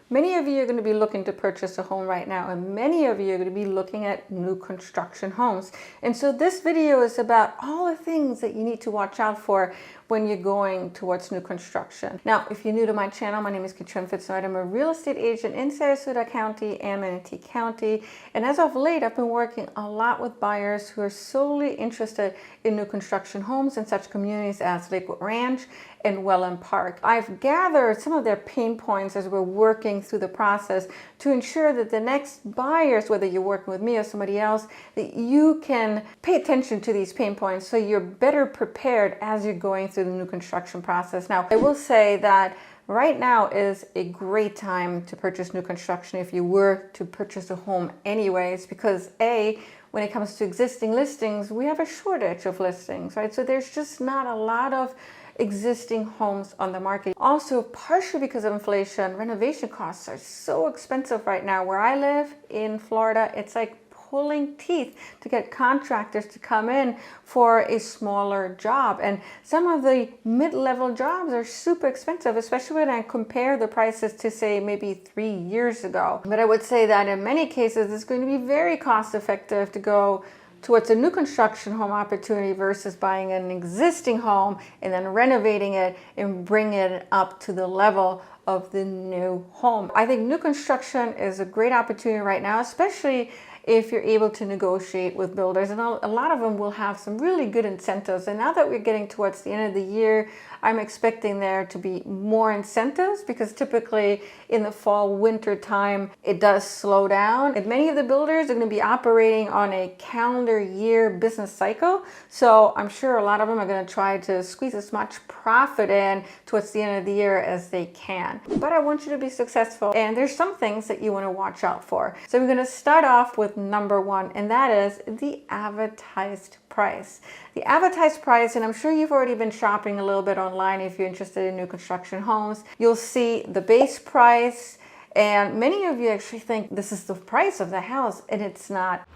Many of you are going to be looking to purchase a home right now, and many of you are going to be looking at new construction homes. And so this video is about all the things that you need to watch out for when you're going towards new construction. Now, if you're new to my channel, my name is Katrin Fitznoy. I'm a real estate agent in Sarasota County and Manatee County. And as of late, I've been working a lot with buyers who are solely interested in new construction homes in such communities as Lakewood Ranch and Welland Park. I've gathered some of their pain points as we're working through the process to ensure that the next buyers, whether you're working with me or somebody else, that you can pay attention to these pain points so you're better prepared as you're going through the new construction process. Now, I will say that right now is a great time to purchase new construction if you were to purchase a home anyways, because when it comes to existing listings, we have a shortage of listings, right? So there's just not a lot of existing homes on the market. Also, partially because of inflation, renovation costs are so expensive right now. Where I live in Florida, it's like pulling teeth to get contractors to come in for a smaller job. And some of the mid-level jobs are super expensive, especially when I compare the prices to, say, maybe 3 years ago. But I would say that in many cases, it's going to be very cost effective to go towards a new construction home opportunity versus buying an existing home and then renovating it and bringing it up to the level of the new home. I think new construction is a great opportunity right now, especially if you're able to negotiate with builders, and a lot of them will have some really good incentives. And now that we're getting towards the end of the year, I'm expecting there to be more incentives, because typically in the fall, winter time, it does slow down. And many of the builders are going to be operating on a calendar year business cycle. So I'm sure a lot of them are going to try to squeeze as much profit in towards the end of the year as they can. But I want you to be successful. And there's some things that you want to watch out for. So we're going to start off with number one, and that is the advertised price. The advertised price, and I'm sure you've already been shopping a little bit online if you're interested in new construction homes. You'll see the base price, and many of you actually think this is the price of the house, and it's not.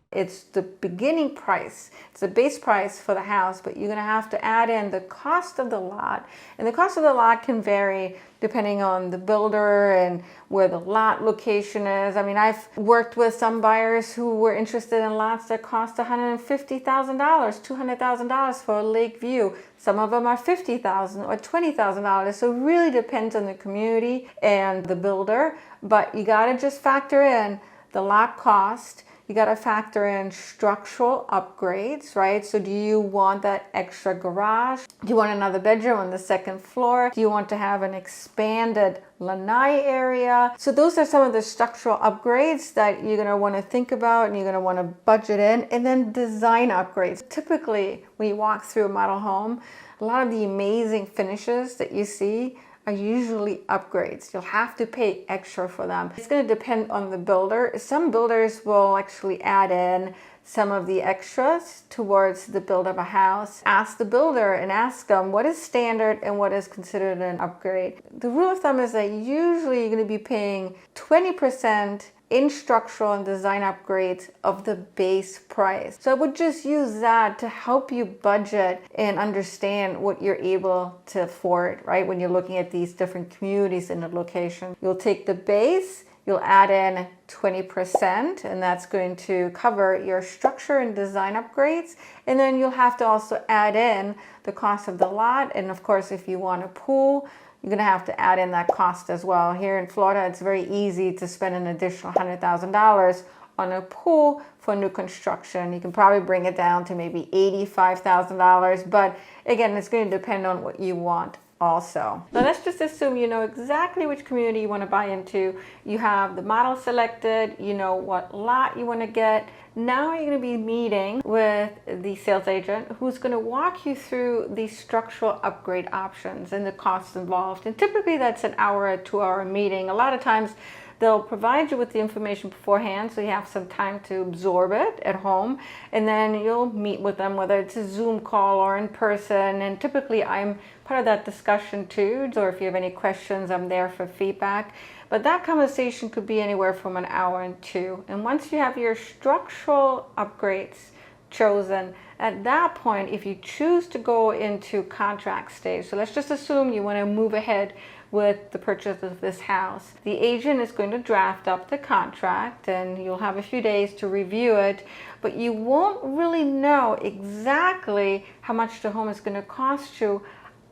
It's the beginning price. It's the base price for the house, but you're going to have to add in the cost of the lot. And the cost of the lot can vary depending on the builder and where the lot location is. I mean, I've worked with some buyers who were interested in lots that cost $150,000, $200,000 for a lake view. Some of them are $50,000 or $20,000. So it really depends on the community and the builder, but you got to just factor in the lot cost. You got to factor in structural upgrades, right? So do you want that extra garage? Do you want another bedroom on the second floor? Do you want to have an expanded lanai area? So those are some of the structural upgrades that you're going to want to think about and you're going to want to budget in. And then design upgrades. Typically, when you walk through a model home, a lot of the amazing finishes that you see are usually upgrades. You'll have to pay extra for them. It's going to depend on the builder. Some builders will actually add in some of the extras towards the build of a house. Ask the builder and ask them what is standard and what is considered an upgrade. The rule of thumb is that usually you're going to be paying 20% in structural and design upgrades of the base price. So I would just use that to help you budget and understand what you're able to afford, right? When you're looking at these different communities in the location. You'll take the base, you'll add in 20%, and that's going to cover your structure and design upgrades. And then you'll have to also add in the cost of the lot. And of course, if you want a pool, you're going to have to add in that cost as well. Here in Florida, it's very easy to spend an additional $100,000 on a pool for new construction. You can probably bring it down to maybe $85,000, but again, it's going to depend on what you want also. Now let's just assume you know exactly which community you want to buy into. You have the model selected, you know what lot you want to get. Now you're going to be meeting with the sales agent who's going to walk you through the structural upgrade options and the costs involved. And typically that's an hour or 2 hour meeting. A lot of times they'll provide you with the information beforehand so you have some time to absorb it at home, and then you'll meet with them, whether it's a Zoom call or in person. And typically I'm part of that discussion too, or if you have any questions, I'm there for feedback. But that conversation could be anywhere from an hour and two. And once you have your structural upgrades chosen, at that point, if you choose to go into contract stage, so let's just assume you want to move ahead with the purchase of this house. The agent is going to draft up the contract and you'll have a few days to review it, but you won't really know exactly how much the home is going to cost you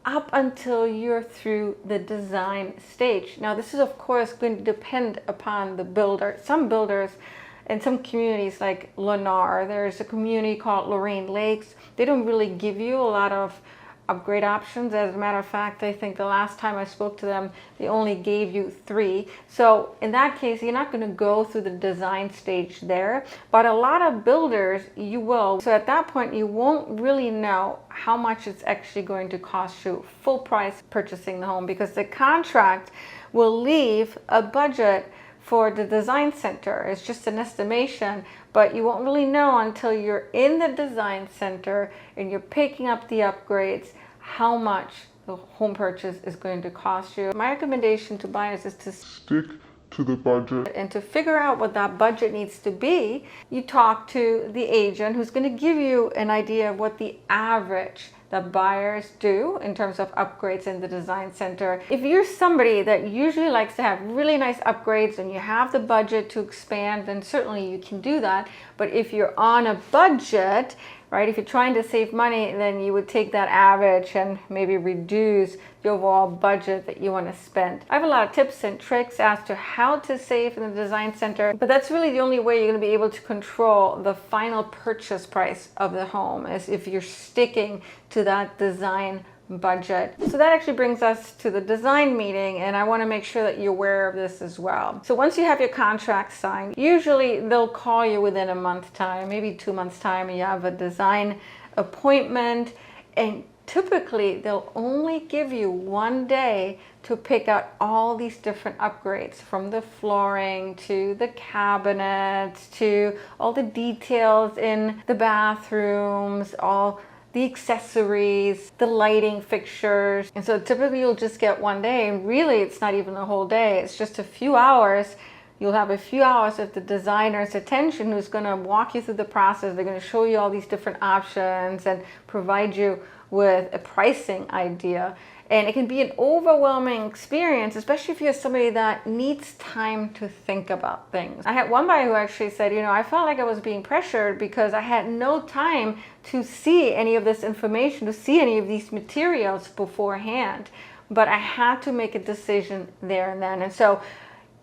up until you're through the design stage. Now, this is of course going to depend upon the builder. Some builders in some communities like Lennar, there's a community called Lorraine Lakes. They don't really give you a lot of upgrade options. As a matter of fact, I think the last time I spoke to them, they only gave you 3. So in that case, you're not going to go through the design stage there, but a lot of builders you will. So at that point, you won't really know how much it's actually going to cost you full price purchasing the home, because the contract will leave a budget for the design center. It's just an estimation, but you won't really know until you're in the design center and you're picking up the upgrades how much the home purchase is going to cost you. My recommendation to buyers is to stick to the budget. And to figure out what that budget needs to be, you talk to the agent who's going to give you an idea of what the average that buyers do in terms of upgrades in the design center. If you're somebody that usually likes to have really nice upgrades and you have the budget to expand, then certainly you can do that. But if you're on a budget, right, if you're trying to save money, then you would take that average and maybe reduce the overall budget that you want to spend. I have a lot of tips and tricks as to how to save in the design center, but that's really the only way you're going to be able to control the final purchase price of the home, is if you're sticking to that design budget. So that actually brings us to the design meeting, and I want to make sure that you're aware of this as well. So once you have your contract signed, usually they'll call you within a month time, maybe 2 months time, and you have a design appointment, and typically they'll only give you 1 day to pick out all these different upgrades, from the flooring to the cabinets to all the details in the bathrooms, all the accessories, the lighting fixtures. And so typically you'll just get 1 day, and really it's not even a whole day, it's just a few hours. You'll have a few hours of the designer's attention, who's going to walk you through the process. They're going to show you all these different options and provide you with a pricing idea. And it can be an overwhelming experience, especially if you're somebody that needs time to think about things. I had one buyer who actually said, you know, I felt like I was being pressured because I had no time to see any of this information, to see any of these materials beforehand. But I had to make a decision there and then. And so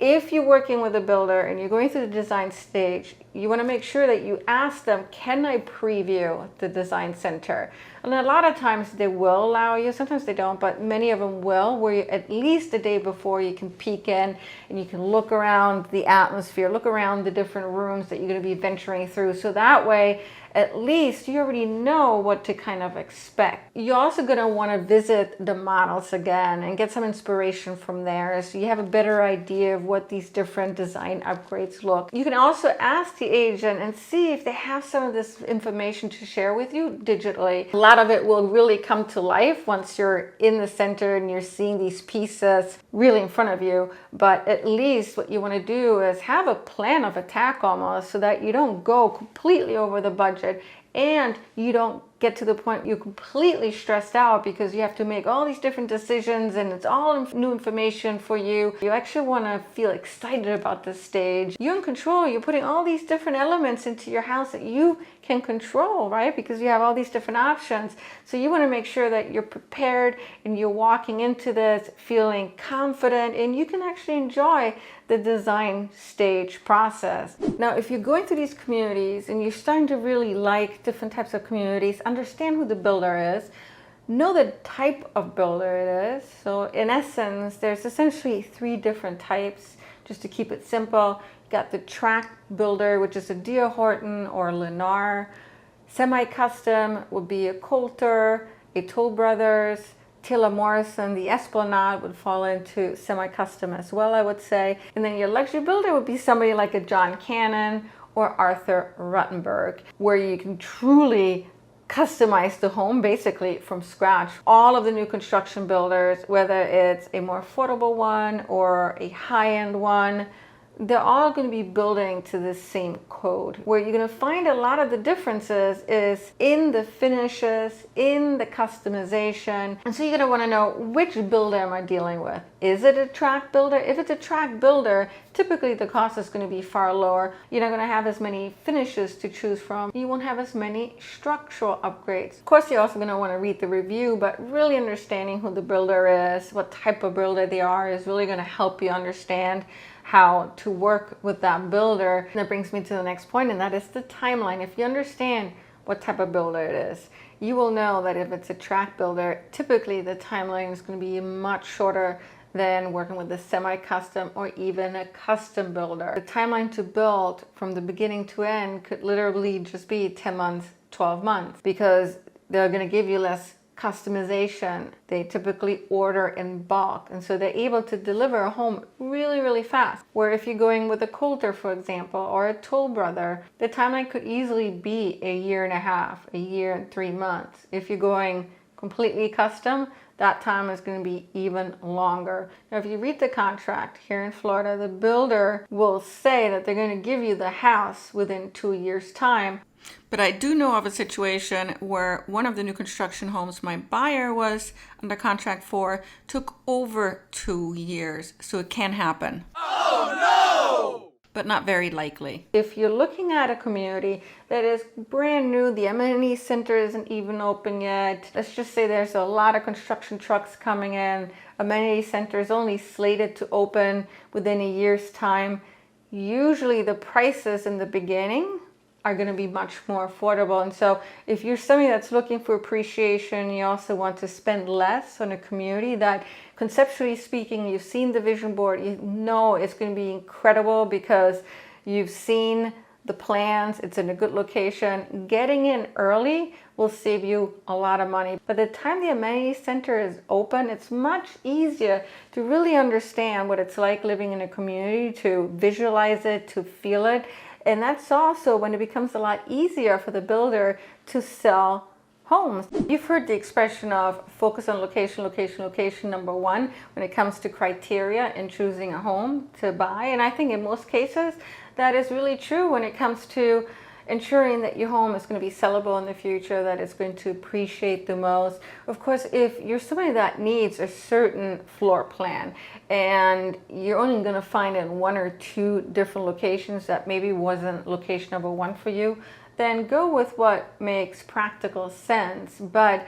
if you're working with a builder and you're going through the design stage, you want to make sure that you ask them, can I preview the design center? And a lot of times they will allow you, sometimes they don't, but many of them will, where you, at least a day before, you can peek in and you can look around the atmosphere, look around the different rooms that you're going to be venturing through. So that way, at least you already know what to kind of expect. You're also going to want to visit the models again and get some inspiration from there, so you have a better idea of what these different design upgrades look. You can also ask the agent and see if they have some of this information to share with you digitally. A lot of it will really come to life once you're in the center and you're seeing these pieces really in front of you. But at least what you want to do is have a plan of attack almost, so that you don't go completely over the budget and you don't get to the point you're completely stressed out because you have to make all these different decisions and it's all new information for you. You actually want to feel excited about this stage. You're in control. You're putting all these different elements into your house that you can control, right? Because you have all these different options. So you want to make sure that you're prepared and you're walking into this feeling confident, and you can actually enjoy the design stage process. Now, if you're going through these communities and you're starting to really like different types of communities, understand who the builder is, know the type of builder it is. So in essence, there's essentially 3 different types, just to keep it simple. You got the tract builder, which is a D.R. Horton or Lennar. Semi-custom would be a Coulter, a Toll Brothers, Taylor Morrison. The Esplanade would fall into semi-custom as well, I would say. And then your luxury builder would be somebody like a John Cannon or Arthur Ruttenberg, where you can truly customize the home basically from scratch. All of the new construction builders, whether it's a more affordable one or a high-end one, they're all going to be building to the same code. Where you're going to find a lot of the differences is in the finishes, in the customization. And so you're going to want to know, which builder am I dealing with? Is it a tract builder? If it's a tract builder, typically the cost is going to be far lower. You're not going to have as many finishes to choose from. You won't have as many structural upgrades. Of course, you're also going to want to read the review, but really understanding who the builder is, what type of builder they are, is really going to help you understand how to work with that builder. And that brings me to the next point, and that is the timeline. If you understand what type of builder it is, you will know that if it's a tract builder, typically the timeline is going to be much shorter than working with a semi-custom or even a custom builder. The timeline to build from the beginning to end could literally just be 10 months, 12 months, because they're going to give you less customization. They typically order in bulk, and so they're able to deliver a home really, really fast. Where if you're going with a Coulter, for example, or a Toll Brother, the timeline could easily be a year and a half, a year and 3 months. If you're going completely custom, that time is going to be even longer. Now, if you read the contract here in Florida, the builder will say that they're going to give you the house within 2 years' time. But I do know of a situation where one of the new construction homes my buyer was under contract for took over 2 years. So it can happen. Oh no! But not very likely. If you're looking at a community that is brand new, the amenity center isn't even open yet. Let's just say there's a lot of construction trucks coming in. Amenity center is only slated to open within a year's time. Usually the prices in the beginning are going to be much more affordable. And so if you're somebody that's looking for appreciation, you also want to spend less on a community that, conceptually speaking, you've seen the vision board, you know it's going to be incredible because you've seen the plans, it's in a good location. Getting in early will save you a lot of money. By the time the amenity center is open, it's much easier to really understand what it's like living in a community, to visualize it, to feel it. And that's also when it becomes a lot easier for the builder to sell homes. You've heard the expression of focus on location, location, location, number one, when it comes to criteria in choosing a home to buy. And I think in most cases, that is really true when it comes to ensuring that your home is going to be sellable in the future, that it's going to appreciate the most. Of course, if you're somebody that needs a certain floor plan and you're only going to find in 1 or 2 different locations that maybe wasn't location number 1 for you, then go with what makes practical sense. But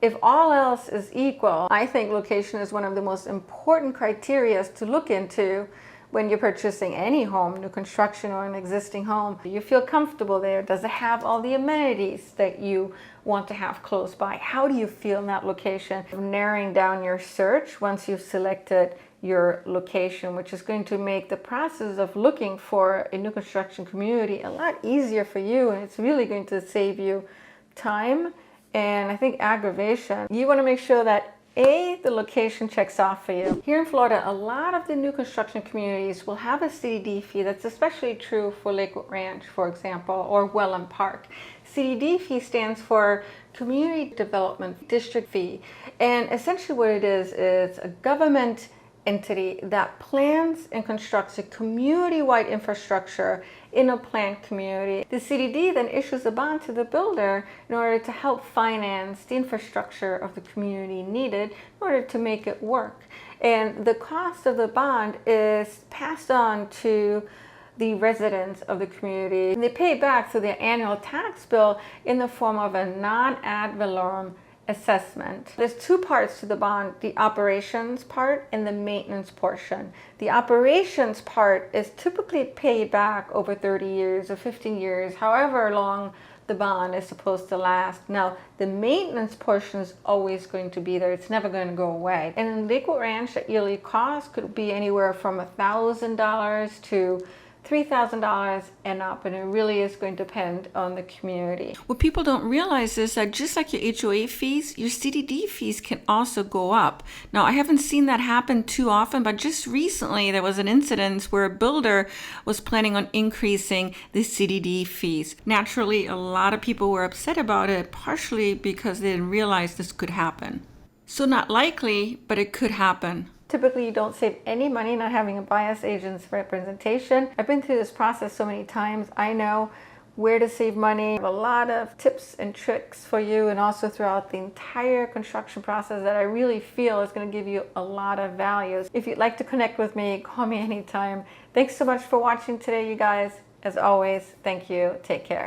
if all else is equal, I think location is one of the most important criteria to look into when you're purchasing any home, new construction or an existing home. Do you feel comfortable there? Does it have all the amenities that you want to have close by? How do you feel in that location? Narrowing down your search once you've selected your location, which is going to make the process of looking for a new construction community a lot easier for you, and it's really going to save you time and I think aggravation. You want to make sure that the location checks off for you. Here in Florida, a lot of the new construction communities will have a CDD fee. That's especially true for Lakewood Ranch, for example, or Welland Park. CDD fee stands for Community Development District Fee. And essentially what it is a government entity that plans and constructs a community-wide infrastructure in a planned community. The CDD then issues a bond to the builder in order to help finance the infrastructure of the community needed in order to make it work. And the cost of the bond is passed on to the residents of the community. And they pay it back through their annual tax bill in the form of a non-ad valorem assessment. There's 2 parts to the bond, the operations part and the maintenance portion. The operations part is typically paid back over 30 years or 15 years, however long the bond is supposed to last. Now, the maintenance portion is always going to be there. It's never going to go away. And in Lakewood Ranch, the yearly cost could be anywhere from $1,000 to $3,000 and up, and it really is going to depend on the community. What people don't realize is that just like your HOA fees, your CDD fees can also go up. Now, I haven't seen that happen too often, but just recently there was an incident where a builder was planning on increasing the CDD fees. Naturally, a lot of people were upset about it, partially because they didn't realize this could happen. So not likely, but it could happen. Typically, you don't save any money not having a biased agent's representation. I've been through this process so many times. I know where to save money. I have a lot of tips and tricks for you, and also throughout the entire construction process that I really feel is going to give you a lot of values. If you'd like to connect with me, call me anytime. Thanks so much for watching today, you guys. As always, thank you. Take care.